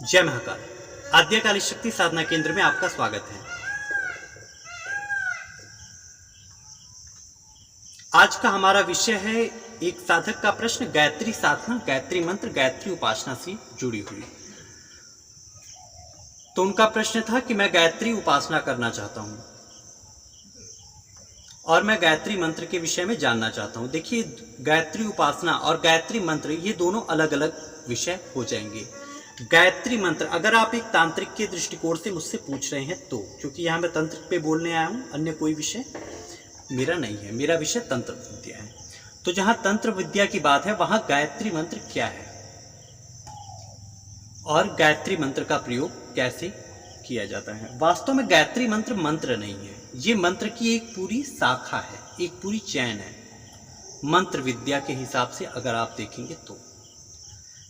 जय महाकाल। आद्यकाली शक्ति साधना केंद्र में आपका स्वागत है। आज का हमारा विषय है एक साधक का प्रश्न, गायत्री साधना, गायत्री मंत्र, गायत्री उपासना से जुड़ी हुई। तो उनका प्रश्न था कि मैं गायत्री उपासना करना चाहता हूं और मैं गायत्री मंत्र के विषय में जानना चाहता हूं। देखिए, गायत्री उपासना और गायत्री मंत्र ये दोनों अलग अलग विषय हो जाएंगे। गायत्री मंत्र अगर आप एक तांत्रिक के दृष्टिकोण से मुझसे पूछ रहे हैं तो, क्योंकि यहाँ मैं तंत्र पे बोलने आया हूँ, अन्य कोई विषय मेरा नहीं है, मेरा विषय तंत्र विद्या है। तो जहाँ तंत्र विद्या की बात है वहाँ गायत्री मंत्र क्या है और गायत्री मंत्र का प्रयोग कैसे किया जाता है। वास्तव में गायत्री मंत्र मंत्र नहीं है, ये मंत्र की एक पूरी शाखा है, एक पूरी चैन है। मंत्र विद्या के हिसाब से अगर आप देखेंगे तो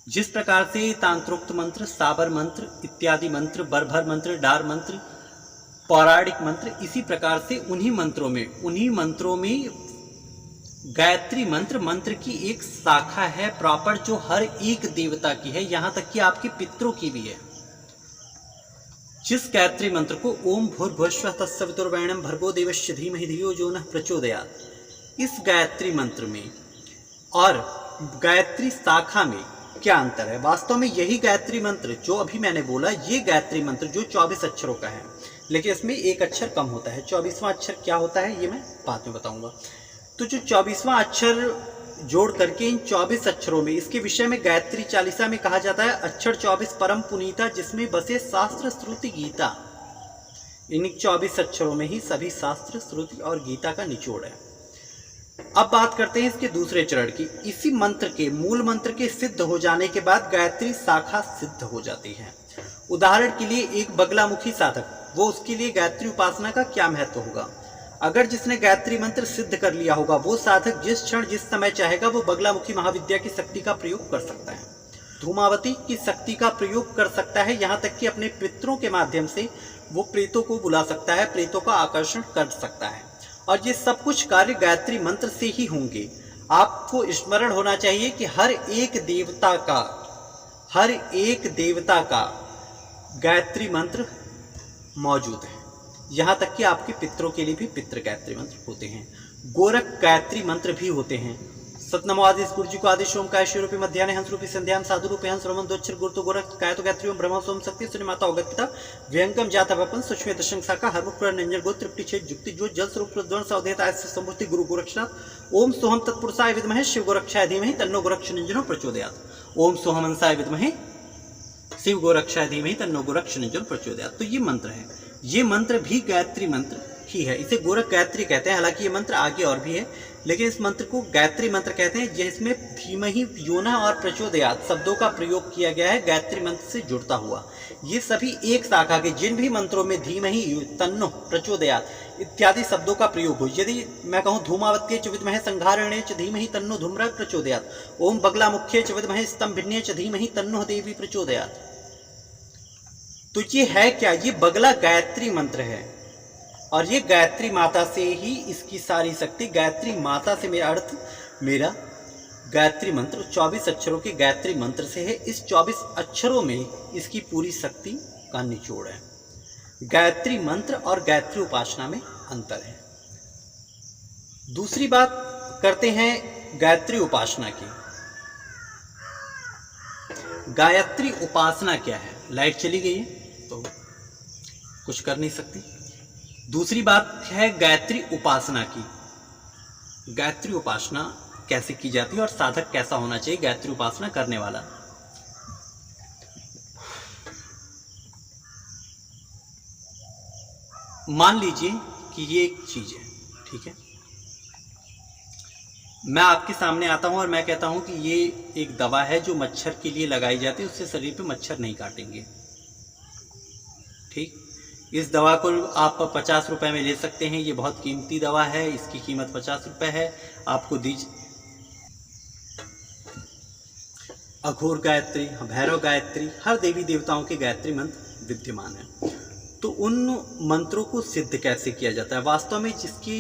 जिस प्रकार से तांत्रोक्त मंत्र, साबर मंत्र इत्यादि मंत्र, बरभर मंत्र, डार मंत्र, पौराणिक मंत्र, इसी प्रकार से उन्हीं मंत्रों में गायत्री मंत्र मंत्र की एक शाखा है प्रॉपर, जो हर एक देवता की है, यहां तक कि आपके पितरों की भी है। जिस गायत्री मंत्र को ओम भूर्भुवस्सुवः तत्सवितुर्वरेण्यं भर्गो देवस्य धीमहि धियो यो नः प्रचोदयात्, इस गायत्री मंत्र में और गायत्री शाखा में क्या अंतर है। वास्तव में यही गायत्री मंत्र जो अभी मैंने बोला, ये गायत्री मंत्र जो 24 अक्षरों का है, लेकिन इसमें एक अक्षर कम होता है। 24वां अक्षर क्या होता है ये मैं बाद में बताऊंगा। तो जो 24वां अक्षर जोड़ करके इन 24 अक्षरों में, इसके विषय में गायत्री चालीसा में कहा जाता है अक्षर 24 परम पुनीता, जिसमें बसे शास्त्र श्रुति गीता। इन 24 अक्षरों में ही सभी शास्त्र श्रुति और गीता का निचोड़ है। अब बात करते हैं इसके दूसरे चरण की। इसी मंत्र के, मूल मंत्र के सिद्ध हो जाने के बाद गायत्री शाखा सिद्ध हो जाती है। उदाहरण के लिए एक बगलामुखी साधक, वो उसके लिए गायत्री उपासना का क्या महत्व होगा। अगर जिसने गायत्री मंत्र सिद्ध कर लिया होगा, वो साधक जिस क्षण जिस समय चाहेगा वो बगलामुखी महाविद्या की शक्ति का प्रयोग कर सकता है, धूमावती की शक्ति का प्रयोग कर सकता है, यहाँ तक कि अपने पितरों के माध्यम से वो प्रेतों को बुला सकता है, प्रेतों का आकर्षण कर सकता है। और ये सब कुछ कार्य गायत्री मंत्र से ही होंगे। आपको स्मरण होना चाहिए कि हर एक देवता का गायत्री मंत्र मौजूद है, यहाँ तक कि आपके पितरों के लिए भी पितृ गायत्री मंत्र होते हैं, गोरख गायत्री मंत्र भी होते हैं। सतनमो आदेश गुरुजी को आदेश ओम काय शिवरूपी मध्याह्ने हंस रूपी संध्याम साधु रूपी हंस रोमन दोच्छर गुरु गोरख कायतो गायत्री ओम ब्रह्म सोम शक्ति सुनि माता अवगत पिता व्यंकम जाता वपन सुष्मे दशंग शाखा हरमुख नंजन गोत्र त्रिप्ति छेद जुक्ति जो जल स्वरूप प्रद्वन सावधेयता संभूति गुरु गोरक्षनाथ। ओम सोहम तत्पुरुषाय विद्महे शिव गोरक्षाय धीमहि तन्नो गोरक्ष नंजनो प्रचोदयात्। ओम सोहम हंसाय विद्महे शिव गोरक्षाय धीमहि तन्नो गोरक्ष नंजनो प्रचोदयात्। तो ये मंत्र है, ये मंत्र भी गायत्री मंत्र ही है, इसे गोरख गायत्री कहते हैं। हालांकि ये मंत्र आगे और भी है, लेकिन इस मंत्र को गायत्री मंत्र कहते हैं, जिसमें धीमहि योनः और प्रचोदयात् शब्दों का प्रयोग किया गया है गायत्री मंत्र से जुड़ता हुआ। ये सभी एक शाखा के, जिन भी मंत्रों में धीमहि, तन्नो, प्रचोदयात् इत्यादि शब्दों का प्रयोग हो, यदि मैं कहूँ धूमावत्ये च विद्महे संघारिणे च धीमहि तन्नो धूम्रः प्रचोदयात्, ओम बगलामुख्ये च विद्महे स्तंभिन्ये च धीमहि तन्नो देवी प्रचोदयात्। तो ये है क्या, ये बगला गायत्री मंत्र है और ये गायत्री माता से ही इसकी सारी शक्ति, गायत्री माता से मेरा अर्थ, मेरा गायत्री मंत्र 24 अक्षरों के गायत्री मंत्र से है। इस 24 अक्षरों में इसकी पूरी शक्ति का निचोड़ है। गायत्री मंत्र और गायत्री उपासना में अंतर है। दूसरी बात करते हैं गायत्री उपासना की। गायत्री उपासना क्या है। लाइट चली गई है तो कुछ कर नहीं सकती। दूसरी बात है गायत्री उपासना की। गायत्री उपासना कैसे की जाती है और साधक कैसा होना चाहिए गायत्री उपासना करने वाला। मान लीजिए कि ये एक चीज है, ठीक है, मैं आपके सामने आता हूं और मैं कहता हूं कि ये एक दवा है जो मच्छर के लिए लगाई जाती है, उससे शरीर पे मच्छर नहीं काटेंगे। ठीक, इस दवा को आप 50 रुपए में ले सकते हैं, ये बहुत कीमती दवा है, इसकी कीमत 50 रुपए है, आपको दीजिए। अघोर गायत्री, भैरव गायत्री, हर देवी देवताओं के गायत्री मंत्र विद्यमान है। तो उन मंत्रों को सिद्ध कैसे किया जाता है। वास्तव में जिसकी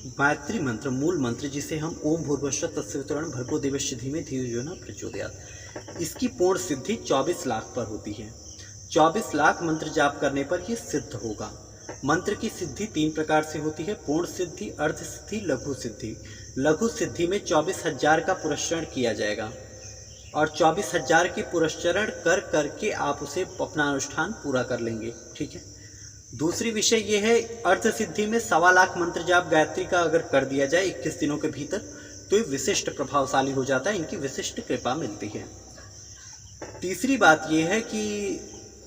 गायत्री मंत्र, मूल मंत्र, जिसे हम ओम भूर्भुवस्सुवः तत्सवितुर्वरेण्यं भर्गो देवस्य धीमहि धियो यो नः प्रचोदयात्, इसकी पूर्ण सिद्धि 24 लाख पर होती है। 24 लाख मंत्र जाप करने पर यह सिद्ध होगा। मंत्र की सिद्धि 3 प्रकार से होती है, पूर्ण सिद्धि, अर्ध सिद्धि, लघु सिद्धि। लघु सिद्धि में 24,000 का पुरस्चरण किया जाएगा और 24,000 के पुरस्चरण कर करके आप उसे अपना अनुष्ठान पूरा कर लेंगे। ठीक है। दूसरी विषय ये है, अर्ध सिद्धि में 1.25 लाख मंत्र जाप गायत्री का अगर कर दिया जाए 21 दिनों के भीतर तो ये विशिष्ट प्रभावशाली हो जाता है, इनकी विशिष्ट कृपा मिलती है। तीसरी बात यह है कि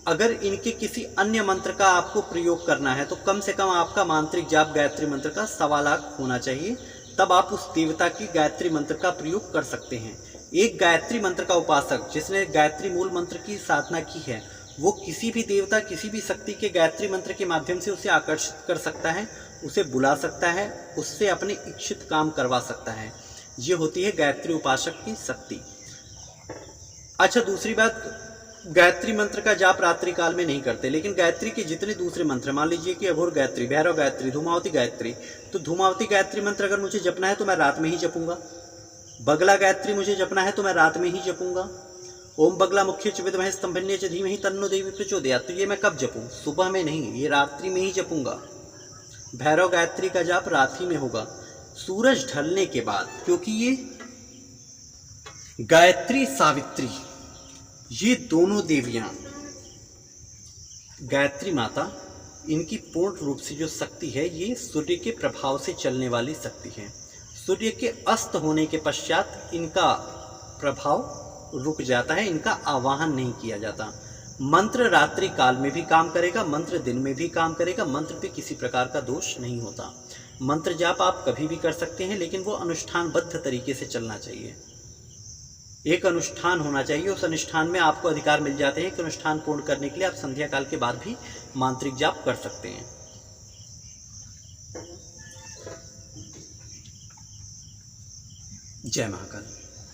अगर इनके किसी अन्य मंत्र का आपको प्रयोग करना है तो कम से कम आपका मांत्रिक जाप गायत्री मंत्र का 1.25 लाख होना चाहिए, तब आप उस देवता की गायत्री मंत्र का प्रयोग कर सकते हैं। एक गायत्री मंत्र का उपासक जिसने गायत्री मूल मंत्र की साधना की है वो किसी भी देवता, किसी भी शक्ति के गायत्री मंत्र के माध्यम से उसे आकर्षित कर सकता है, उसे बुला सकता है, उससे अपने इच्छित काम करवा सकता है। ये होती है गायत्री उपासक की शक्ति। अच्छा, दूसरी बात, गायत्री मंत्र का जाप रात्रि काल में नहीं करते, लेकिन गायत्री के जितने दूसरे मंत्र, मान लीजिए कि अघोर गायत्री, भैरव गायत्री, धूमावती गायत्री, तो धूमावती गायत्री मंत्र अगर मुझे जपना है तो मैं रात में ही जपूंगा। बगला गायत्री मुझे जपना है तो मैं रात में ही जपूंगा। ओम बगला मुख्य च विद्महे स्तंभन्ये च धीमहि तन्नो देवी प्रचोदयात्, तो ये मैं कब जपूं? सुबह में नहीं, ये रात्रि में ही जपूंगा। भैरव गायत्री का जाप रात्रि में होगा, सूरज ढलने के बाद, क्योंकि ये गायत्री सावित्री ये दोनों देवियां, गायत्री माता, इनकी पूर्ण रूप से जो शक्ति है ये सूर्य के प्रभाव से चलने वाली शक्ति है। सूर्य के अस्त होने के पश्चात इनका प्रभाव रुक जाता है, इनका आवाहन नहीं किया जाता। मंत्र रात्रि काल में भी काम करेगा, मंत्र दिन में भी काम करेगा, मंत्र पे किसी प्रकार का दोष नहीं होता। मंत्र जाप आप कभी भी कर सकते हैं, लेकिन वो अनुष्ठानबद्ध तरीके से चलना चाहिए। एक अनुष्ठान होना चाहिए, उस अनुष्ठान में आपको अधिकार मिल जाते हैं कि अनुष्ठान पूर्ण करने के लिए आप संध्या काल के बाद भी मांत्रिक जाप कर सकते हैं। जय महाकाल।